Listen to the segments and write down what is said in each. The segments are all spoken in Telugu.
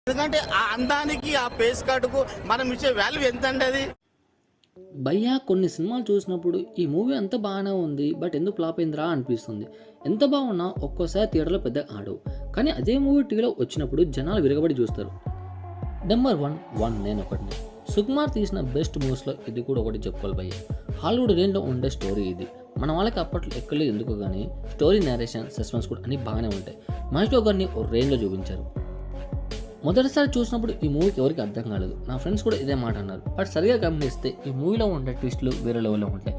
ఎందుకంటే ఆ అందానికి ఆ ఫేస్ కట్కు మనం ఇచ్చే వాల్యూ ఎంత అండి అది. భయ్యా కొన్ని సినిమాలు చూసినప్పుడు ఈ మూవీ అంత బాగానే ఉంది బట్ ఎందుకు ఫ్లాప్ అయిందిరా అనిపిస్తుంది. ఎంత బాగున్నా ఒక్కోసారి థియేటర్లో పెద్ద ఆడవు, కానీ అదే మూవీ టీవీలో వచ్చినప్పుడు జనాలు విరగబడి చూస్తారు. నెంబర్ వన్ నేను ఒకటిని. సుకుమార్ తీసిన బెస్ట్ మూవీస్లో ఇది కూడా ఒకటి చెప్పుకోవాలి భయ్య. హాలీవుడ్ రేంజ్లో ఉండే స్టోరీ ఇది. మన వాళ్ళకి అప్పట్లో ఎక్కలేదు ఎందుకు కానీ స్టోరీ, నేరేషన్, సస్పెన్స్ కూడా అన్నీ బాగానే ఉంటాయి. మహేష్ గారిని ఓ రేంజ్లో చూపించారు. మొదటిసారి చూసినప్పుడు ఈ మూవీకి ఎవరికి అర్థం కాలేదు. నా ఫ్రెండ్స్ కూడా ఇదే మాట అన్నారు. బట్ సరిగా గమనిస్తే ఈ మూవీలో ఉండే ట్విస్టులు వేరే లెవెల్లో ఉంటాయి.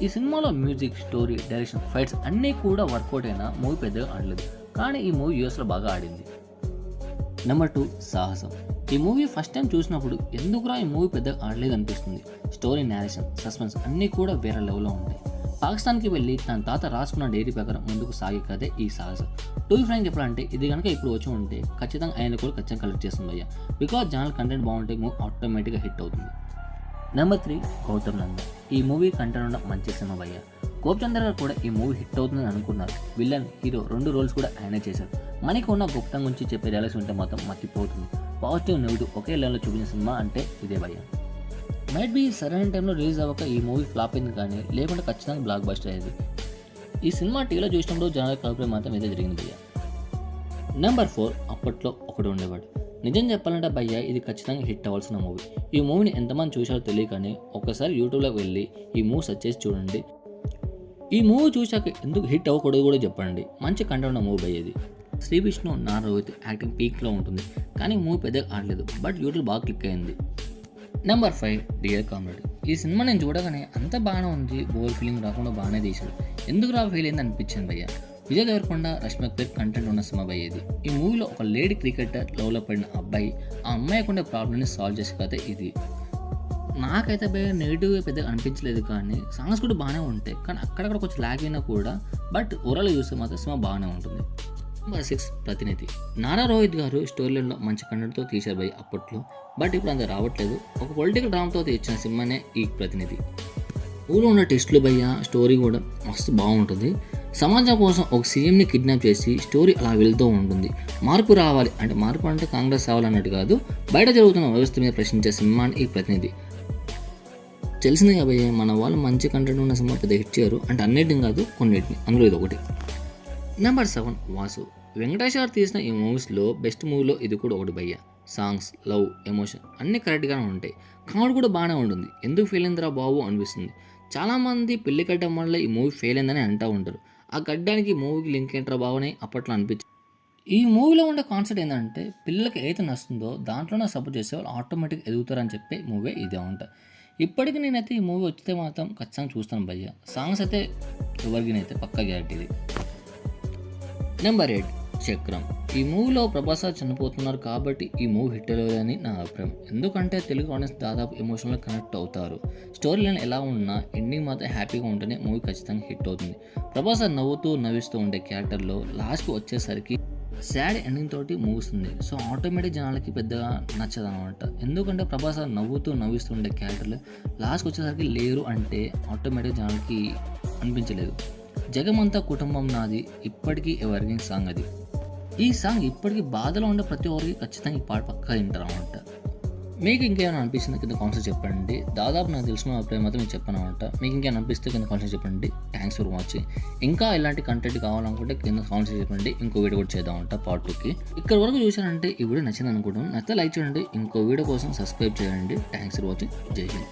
ఈ సినిమాలో మ్యూజిక్, స్టోరీ, డైరెక్షన్, ఫైట్స్ అన్నీ కూడా వర్కౌట్ అయినా మూవీ పెద్దగా ఆడలేదు. కానీ ఈ మూవీ యూఎస్లో బాగా ఆడింది. నెంబర్ 2 సాహసం. ఈ మూవీ ఫస్ట్ టైం చూసినప్పుడు ఎందుకురా ఈ మూవీ పెద్దగా ఆడలేదు అనిపిస్తుంది. స్టోరీ, నేరేషన్, సస్పెన్స్ అన్నీ కూడా వేరే లెవెల్లో ఉంటాయి. పాకిస్తాన్కి వెళ్ళి తన తాత రాసుకున్న డైరీ ప్రకారం ముందుకు సాగే కదే ఈ సాహసం. టూ ఫ్రాంక్ చెప్పాలంటే ఇది కనుక ఇప్పుడు వచ్చి ఉంటే ఖచ్చితంగా ఆయన కూడా ఖచ్చితంగా కలెక్ట్ చేస్తుంది భయ్య. బికాజ్ ఛానల్ కంటెంట్ బాగుంటే మూవీ ఆటోమేటిక్గా హిట్ అవుతుంది. నెంబర్ 3 గౌతమ్ నంద. ఈ మూవీ కంటెంట్ ఉన్న మంచి సినిమా భయ్య. గోపిచందర్ గారు కూడా ఈ మూవీ హిట్ అవుతుందని అనుకున్నారు. విలన్, హీరో 2 రోల్స్ కూడా ఆయనే చేశారు. మనకి ఉన్న గుప్తం గురించి చెప్పే డైలాగ్స్ ఉంటే మొత్తం మర్చిపోతుంది. పాజిటివ్, నెగిటివ్ ఒకే లెవెల్లో చూపించిన సినిమా అంటే ఇదే భయ్య. మైట్ బీ సరైన టైంలో రిలీజ్ అవ్వక ఈ మూవీ ఫ్లాప్ అయింది, కానీ లేకుంటే ఖచ్చితంగా బ్లాక్ బస్టర్ అయ్యేది. ఈ సినిమా టీవీలో చూసినప్పుడు జనాల అభిప్రాయం మాత్రం ఇదే జరిగింది భయ్య. నెంబర్ 4 అప్పట్లో ఒకడు ఉండేవాడు. నిజం చెప్పాలంటే భయ్య ఇది ఖచ్చితంగా హిట్ అవ్వాల్సిన మూవీ. ఈ మూవీని ఎంతమంది చూశారో తెలియకని ఒకసారి యూట్యూబ్లోకి వెళ్ళి ఈ మూవీ సెర్చ్ చేసి చూడండి. ఈ మూవీ చూశాక ఎందుకు హిట్ అవ్వకూడదు కూడా చెప్పండి. మంచి కంటెంట్ ఉన్న మూవీ ఇది. శ్రీ విష్ణు, నారా రోహిత్ యాక్టింగ్ పీక్లో ఉంటుంది, కానీ మూవీ పెద్దగా ఆడలేదు. బట్ యూట్యూబ్ బాగా క్లిక్ అయింది. Number 5 dear comrade. ఈ సినిమా నేను చూడగానే అంత బాగానే ఉంది, బోర్ ఫీలింగ్ రాకుండా బాగానే తీశాడు. ఎందుకు రా ఫెయిల్ అయింది అనిపించింది భయ్య. విజయ్ దేవరకొండ, రష్మిక పేరు కంటెంట్ ఉన్న సినిమా భయ్య ఇది. ఈ మూవీలో ఒక లేడీ క్రికెటర్ లవ్లో పడిన అబ్బాయి ఆ అమ్మాయికి ఉండే ప్రాబ్లమ్ని సాల్వ్ చేసే కథ ఇది. నాకైతే భయ్య నెగిటివ్గా పెద్దగా అనిపించలేదు, కానీ సాంగ్స్ కూడా బాగానే ఉంటాయి, కానీ అక్కడక్కడ కొంచెం ల్యాగ్ అయినా కూడా బట్ ఓవరాల్ చూస్తే మాత్రం సినిమా బాగానే ఉంటుంది. నెంబర్ 6 ప్రతినిధి. నారా రోహిత్ గారు స్టోరీలో మంచి కంటెంట్తో తీశారు భయ్య అప్పట్లో, బట్ ఇప్పుడు అంత రావట్లేదు. ఒక పొలిటికల్ డ్రామాతో తీర్చిన సినిమానే ఈ ప్రతినిధి. ఊళ్ళో ఉన్న టెస్టులు భయ్య, స్టోరీ కూడా మస్తు బాగుంటుంది. సమాజం కోసం ఒక సీఎంని కిడ్నాప్ చేసి స్టోరీ అలా వెళ్తూ ఉంటుంది. మార్పు రావాలి అంటే, మార్పు అంటే కాంగ్రెస్ రావాలన్నట్టు కాదు, బయట జరుగుతున్న వ్యవస్థ మీద ప్రశ్నించే సినిమా ఈ ప్రతినిధి. తెలిసిందే భయ్య, మన వాళ్ళు మంచి కంటెంట్ ఉన్న సినిమా పెద్ద హిట్ చేయరు అంటే అన్నిటిని కాదు, కొన్నిటిని. అందులో ఇది ఒకటి. నెంబర్ 7 వాసు. వెంకటేష్ గారు తీసిన ఈ మూవీస్లో బెస్ట్ మూవీలో ఇది కూడా ఒకటి భయ్య. సాంగ్స్, లవ్, ఎమోషన్ అన్నీ కరెక్ట్గానే ఉంటాయి. కామెడీ కూడా బాగానే ఉంటుంది. ఎందుకు ఫెయిల్ అయిందిరా బాబు అనిపిస్తుంది. చాలామంది పెళ్లి గడ్డం వల్ల ఈ మూవీ ఫెయిల్ అయిందని అంటూ ఉంటారు. ఆ గడ్డానికి మూవీకి లింక్ ఏంట్రా బాబు అని అప్పట్లో అనిపించింది. ఈ మూవీలో ఉండే కాన్సెప్ట్ ఏంటంటే పిల్లలకి ఏదైతే నస్తుందో దాంట్లోనే సపోర్ట్ చేసే వాళ్ళు ఆటోమేటిక్గా ఎదుగుతారని చెప్పే మూవీ ఇదే ఉంటుంది. ఇప్పటికీ నేనైతే ఈ మూవీ వచ్చితే మాత్రం ఖచ్చితంగా చూస్తాను భయ్య. సాంగ్స్ అయితే ఎవరికినైతే పక్కా గ్యారెంటీ ఇది. నెంబర్ 8 చక్రం. ఈ మూవీలో ప్రభాస్ చనిపోతున్నారు కాబట్టి ఈ మూవీ హిట్ అవ్వలేదని నా అభిప్రాయం. ఎందుకంటే తెలుగు ఆడియన్స్ దాదాపు ఎమోషనల్గా కనెక్ట్ అవుతారు. స్టోరీ లైన్ ఎలా ఉన్నా ఎండింగ్ మాత్రం హ్యాపీగా ఉంటేనే మూవీ ఖచ్చితంగా హిట్ అవుతుంది. ప్రభాస్ నవ్వుతూ ఉండే క్యారెక్టర్లో లాస్ట్కి వచ్చేసరికి సాడ్ ఎండింగ్ తోటి ముగుస్తుంది. సో ఆటోమేటిక్ జనాలకి పెద్దగా నచ్చదు అనమాట. ఎందుకంటే ప్రభాస్ నవ్విస్తూ ఉండే క్యారెక్టర్లు లాస్ట్కి వచ్చేసరికి లేరు అంటే ఆటోమేటిక్ జనాలకి అనిపించలేదు. జగమంతా కుటుంబం నాది ఇప్పటికీ ఎవరికింగ్ సాంగ్ అది. ఈ సాంగ్ ఇప్పటికీ బాధలో ఉండే ప్రతి ఒక్కరికి ఖచ్చితంగా ఈ పాట పక్కా వింటారు అనమాట. మీకు ఇంకేమైనా అనిపిస్తుంది కింద కాన్సెప్ట్ చెప్పండి. దాదాపు నాకు తెలిసిన అభిప్రాయం మాత్రం మీకు చెప్పాను అనమాట. మీకు ఇంకేమైనా అనిపిస్తే కింద కాన్సెప్ట్ చెప్పండి. Thanks for watching. ఇంకా ఇలాంటి కంటెంట్ కావాలనుకుంటే కింద కాన్సెప్ట్ చెప్పండి. ఇంకో వీడియో కూడా చేద్దామంట పార్ట్ 2కి. ఇక్కడ వరకు చూసారంటే ఈ వీడియో నచ్చింది అనుకుంటాను. నచ్చితే లైక్ చేయండి. ఇంకో వీడియో కోసం సబ్స్క్రైబ్ చేయండి. Thanks for watching. జై హింద్.